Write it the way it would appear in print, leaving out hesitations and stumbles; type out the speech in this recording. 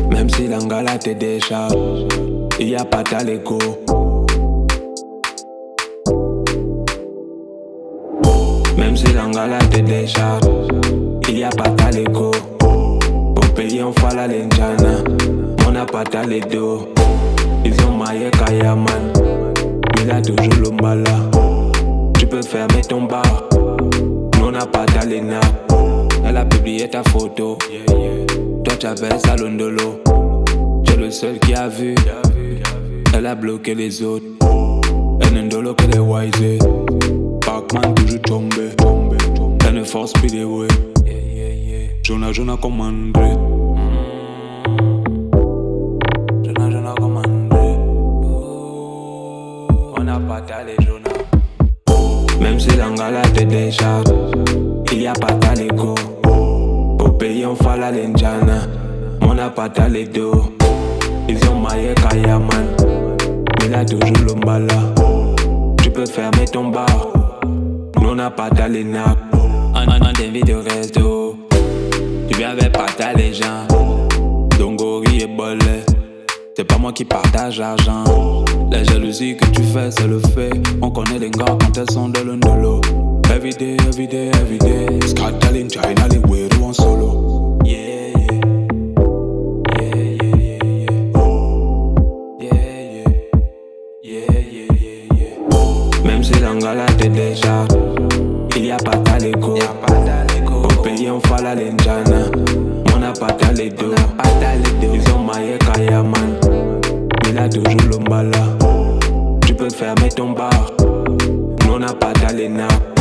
Même si l'angala te décharge, il y a pas ta l'écho. Même si l'angala te décharge, il y a pas ta l'écho. Au pays on fait la lenjana, on a pas ta les dos. Ils ont maillé Kayaman, il a toujours le mbala. Tu peux fermer ton bar, nous on a pas ta les nappes. Elle a publié ta photo, toi tu avais Salondolo. Tu es le seul qui a vu, elle a bloqué les autres. Elle n'endolo que les wise. Pacman toujours tombé, elle ne force plus les way. Jona comme André. Jona comme André. On n'a pas ta les Jona. Même si l'angala te décharge, il y a pas ta l'écho. Au pays on fait la lenjana, on n'a pas ta les dos. Ils ont maillé Kayaman, il a toujours le mbala. Tu peux fermer ton bar, nous on n'a pas ta les nappes. On t'invite au resto, tu viens avec pas ta les gens. Dongori et Bolé, c'est pas moi qui partage l'argent. La jalousie que tu fais, c'est le fait. On connaît les gars quand elles sont de l'ondolo. Everyday, everyday, everyday. Scattering China, les weirdo en solo. Yeah, yeah. Yeah, yeah, yeah, yeah. Yeah, yeah. Yeah, yeah, yeah, yeah. Même si l'angala te décharge, il y a pas ta l'écho. Au pays on fait la lenjana, on n'a pas ta les dos. Ils ont maillé Kayaman, il a toujours le mbala. Tu peux fermer ton bar, nous on n'a pas ta les nappes.